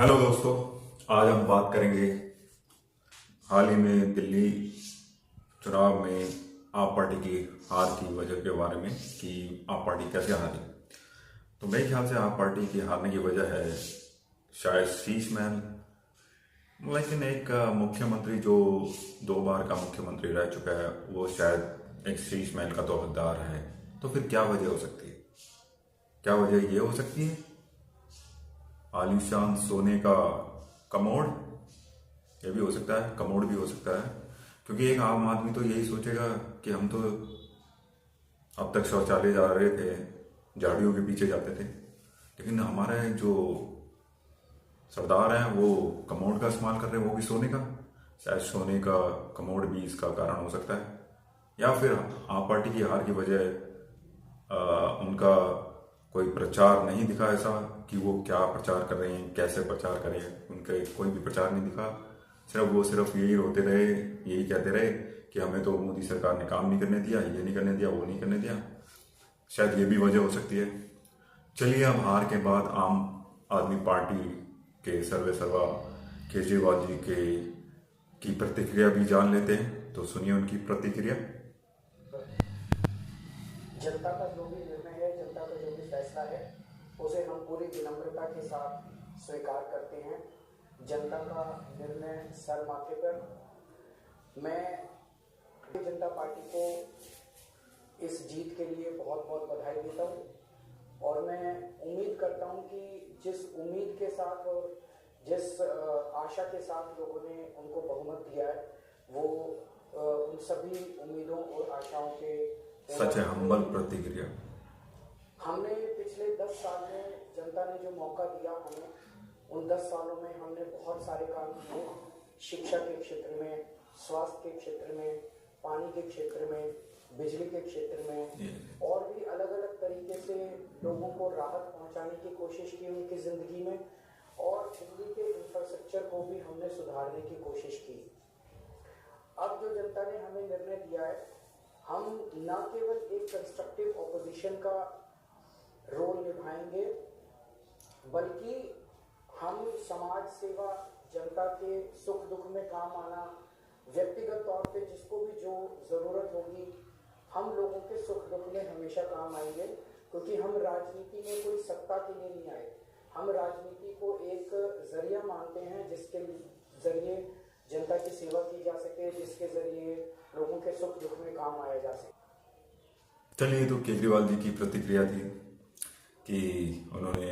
Hello दोस्तों, आज हम बात करेंगे हाल ही में दिल्ली चुनाव में आप पार्टी की हार की वजह के बारे में कि आप पार्टी कैसे हारी। तो मेरे ख्याल से आप पार्टी की हारने की वजह है शायद शीश महल। लेकिन एक मुख्यमंत्री जो 2 बार का मुख्यमंत्री रह चुका है वो शायद एक शीश महल का तो हकदार है। तो फिर क्या वजह हो सकती है? क्या वजह ये हो सकती है आलीशान सोने का कमोड? ये भी हो सकता है, कमोड भी हो सकता है, क्योंकि एक आम आदमी तो यही सोचेगा कि हम तो अब तक शौचालय जा रहे थे, झाड़ियों के पीछे जाते थे, लेकिन हमारे जो सरदार हैं वो कमोड का इस्तेमाल कर रहे हैं, वो भी सोने का। शायद सोने का कमोड भी इसका कारण हो सकता है। या फिर आप पार्टी की हार की वजह उनका कोई प्रचार नहीं दिखा ऐसा कि वो क्या प्रचार कर रहे हैं, कैसे प्रचार करें, उनका कोई भी प्रचार नहीं दिखा। सिर्फ यही रोते रहे, यही कहते रहे कि हमें तो मोदी सरकार ने काम नहीं करने दिया, ये नहीं करने दिया, वो नहीं करने दिया। शायद ये भी वजह हो सकती है। चलिए अब हार के बाद आम आदमी पार्टी के सर्वे सर्वा केजरीवाल जी के की प्रतिक्रिया भी जान लेते हैं। तो सुनिए उनकी प्रतिक्रिया। जनता का जो भी निर्णय है, जनता का जो भी फैसला है, उसे हम पूरी विनम्रता के साथ स्वीकार करते हैं। जनता का निर्णय सर माथे पर। मैं भारतीय जनता पार्टी को इस जीत के लिए बहुत बहुत बधाई देता हूँ और मैं उम्मीद करता हूँ कि जिस उम्मीद के साथ और जिस आशा के साथ लोगों ने उनको बहुमत दिया है, वो उन सभी उम्मीदों और आशाओं के सच है, हम्बल प्रतिक्रिया। हमने पिछले 10 साल में जनता ने जो मौका दिया हमें, उन 10 सालों में हमने बहुत सारे काम किए। शिक्षा के क्षेत्र में, स्वास्थ्य के क्षेत्र में, पानी के क्षेत्र में, बिजली के क्षेत्र में और भी अलग अलग तरीके से लोगों को राहत पहुंचाने की कोशिश की उनकी जिंदगी में। और दिल्ली के इंफ्रास्ट्रक्चर को भी हमने सुधारने की कोशिश की। अब जो जनता ने हमें निर्णय दिया है, हम न केवल एक कंस्ट्रक्टिव ऑपोजिशन का रोल निभाएंगे, बल्कि हम समाज सेवा, जनता के सुख दुख में काम आना, व्यक्तिगत तौर पे जिसको भी जो ज़रूरत होगी, हम लोगों के सुख दुख में हमेशा काम आएंगे। क्योंकि हम राजनीति में कोई सत्ता के लिए नहीं आए, हम राजनीति को एक जरिया मानते हैं जिसके जरिए जनता की सेवा की जा सके, जिसके जरिए लोगों के सुख दुख में काम आया जा सके। चलिए, तो केजरीवाल जी की प्रतिक्रिया थी कि उन्होंने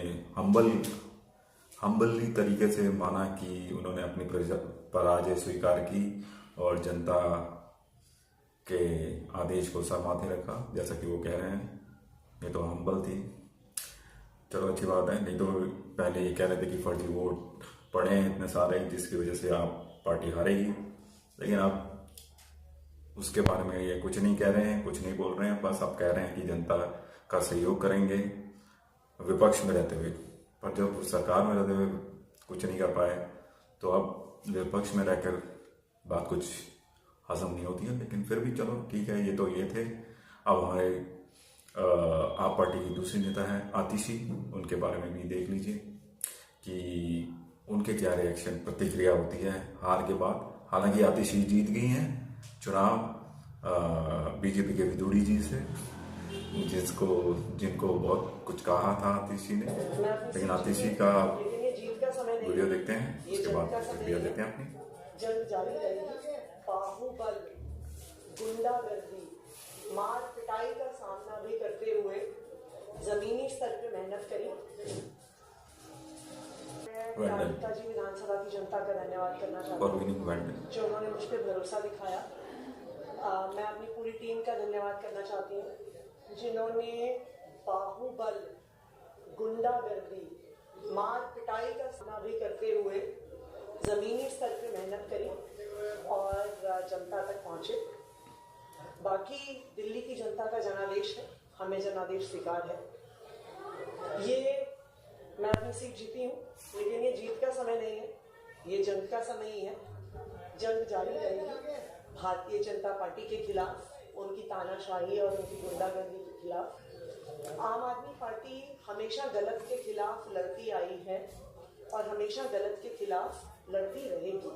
हम्बली तरीके से माना कि उन्होंने अपनी पराजय स्वीकार की और जनता के आदेश को सर माथे रखा, जैसा कि वो कह रहे हैं। ये तो हम्बल थी। चलो, अच्छी बात है। नहीं तो पहले ये कह रहे थे कि फर्जी वोट पड़े हैं इतने सारे, जिसकी वजह से आप पार्टी हारेगी। लेकिन आप उसके बारे में ये कुछ नहीं कह रहे हैं, कुछ नहीं बोल रहे हैं। बस आप कह रहे हैं कि जनता का सहयोग करेंगे विपक्ष में रहते हुए। पर जब सरकार में रहते हुए कुछ नहीं कर पाए, तो अब विपक्ष में रहकर बात कुछ हजम नहीं होती है। लेकिन फिर भी चलो ठीक है, ये तो ये थे। अब हमारे आप पार्टी की दूसरी नेता है आतिशी, उनके बारे में भी देख लीजिए कि उनके क्या रिएक्शन, प्रतिक्रिया होती है हार के बाद। हालांकि आतिशी जीत गई हैं चुनाव बीजेपी के विदुड़ी जी से, जिनको बहुत कुछ कहा था आतिशी ने। लेकिन आतिशी का वीडियो देखते हैं, उसके बाद प्रतिक्रिया देते हैं अपनी। जंग जारी रहेगी। बाहुबल, गुंडागर्दी, मार पिटाई का सामना भी करते हुए जमीनी स्तर पर मेहनत करी। जी विधानसभा की जनता का धन्यवाद करना चाहता हूँ जो उन्होंने मुझ पर भरोसा दिखाया। मैं अपनी पूरी टीम का धन्यवाद करना चाहती हूँ जिन्होंने बाहुबल, गुंडागर्दी, मार पिटाई का सामना भी करते हुए जमीनी स्तर पर मेहनत करी और जनता तक पहुंचे। बाकी दिल्ली की जनता का जनादेश है, हमें जनादेश स्वीकार है। ये मैं अपनी सीट जीती हूँ, लेकिन ये जीत का समय नहीं है, ये जंग का समय ही है। जंग जारी रहेगी भारतीय जनता पार्टी के खिलाफ, उनकी तानाशाही और उनकी गुंडागर्दी के खिलाफ। आम आदमी पार्टी हमेशा गलत के खिलाफ लड़ती आई है और हमेशा गलत के खिलाफ लड़ती रहेगी।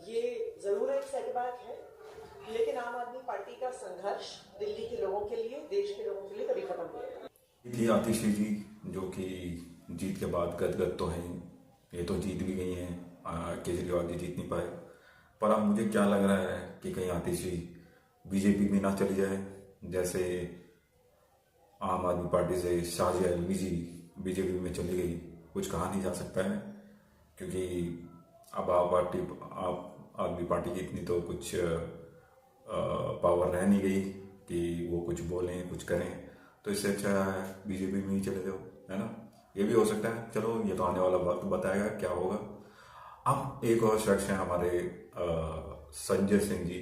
ये ज़रूर एक सेटबैक है, लेकिन आम आदमी पार्टी का संघर्ष दिल्ली के लोगों के लिए, देश के लोगों के लिए कभी खत्म नहीं होगा। थी आतिशी जी, जो कि जीत के बाद गदगद तो हैं, ये तो जीत भी गई हैं, केजरीवाल जी जीत नहीं पाए। पर अब मुझे क्या लग रहा है कि कहीं आतिशी बीजेपी में ना चली जाए, जैसे आम आदमी पार्टी से शाहजी अलवी जी बीजेपी में चली गई। कुछ कहा नहीं जा सकता है, क्योंकि अब आप आदमी पार्टी की इतनी तो कुछ पावर रह नहीं गई कि वो कुछ बोलें कुछ करें। तो इससे अच्छा है बीजेपी में ही चले जाओ, है ना। ये भी हो सकता है, चलो ये तो आने वाला वक्त बताएगा क्या होगा। अब एक और शख्स है हमारे संजय सिंह जी,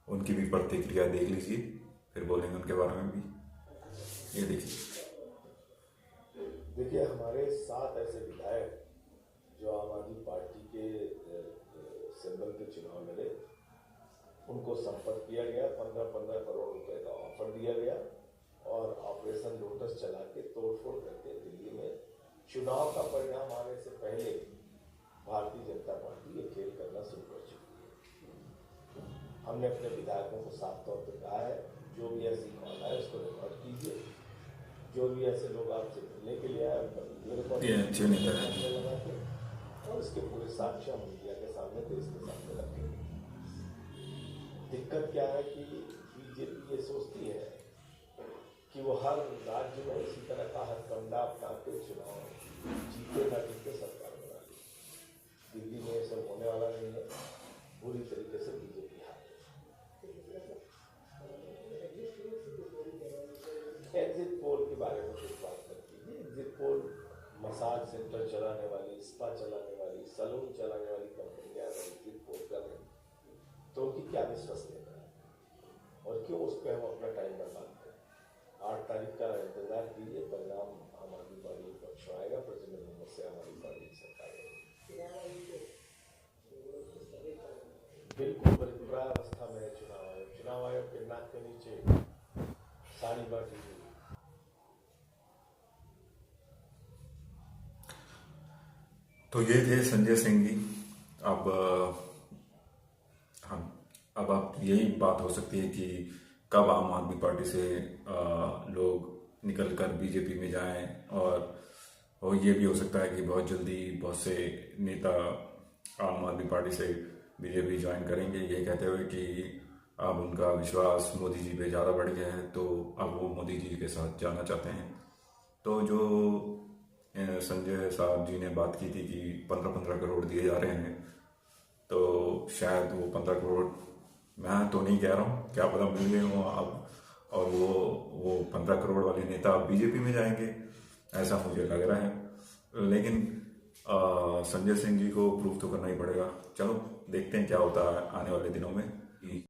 उनकी भी प्रतिक्रिया देख लीजिए, फिर बोलेंगे उनके बारे में भी। ये देखिए, हमारे 7 ऐसे विधायक जो आम आदमी पार्टी के सिंबल के चुनाव लड़े, उनको संपर्क किया गया, 15-15 करोड़ रुपए का ऑफर दिया गया और ऑपरेशन लोटस चला के तोड़फोड़ करके दिल्ली में चुनाव का परिणाम आने से पहले भारतीय जनता पार्टी ये खेल करना शुरू कर चुकी है। हमने अपने विधायकों को साफ तौर पर कहा है, जो भी ऐसी कॉल है उसको रिकॉर्ड कीजिए, जो भी ऐसे लोग आपसे मिलने के लिए आए लगाते और इसके पूरे साक्ष्य मीडिया के सामने, देश के सामने रखेंगे। दिक्कत क्या है कि बीजेपी ये सोचती है कि वो हर राज्य में इसी तरह का हथकंडा अपना के चुनाव जीते ना जीते सरकार बना ली। दिल्ली में ये सब होने वाला नहीं है, पूरी तरीके से बीजेपी हार। एग्जिट पोल के बारे में कुछ बात करती है। एग्जिट पोल मसाज सेंटर चलाने वाली, स्पा चलाने वाली, सलून चलाने वाली कंपनियां एग्जिट पोल कर रही, तो उनकी क्या विश्वसनीयता है और क्यों उस पर हम अपना टाइम बर्बाद करें। 8 तारीख का इंतजार कीजिए, परिणाम आम आदमी पार्टी के पक्ष में आएगा, प्रचंड बहुमत से आम आदमी पार्टी की सरकार आएगी। बिल्कुल प्रावस्था में चुनाव आयोग के नाक के नीचे साड़ी बांटी हुई। तो ये थे संजय सिंह जी। अब आप यही बात हो सकती है कि कब आम आदमी पार्टी से लोग निकल कर बीजेपी में जाएं, और ये भी हो सकता है कि बहुत जल्दी बहुत से नेता आम आदमी पार्टी से बीजेपी ज्वाइन करेंगे, ये कहते हुए कि अब उनका विश्वास मोदी जी पे ज़्यादा बढ़ गया है, तो अब वो मोदी जी के साथ जाना चाहते हैं। तो जो संजय साहब जी ने बात की थी कि 15-15 करोड़ दिए जा रहे हैं, तो शायद वो 15 करोड़, मैं तो नहीं कह रहा हूँ, क्या पता मिल गए हो अब, और वो 15 करोड़ वाले नेता बीजेपी में जाएंगे, ऐसा मुझे लग रहा है। लेकिन संजय सिंह जी को प्रूफ तो करना ही पड़ेगा। चलो देखते हैं क्या होता है आने वाले दिनों में।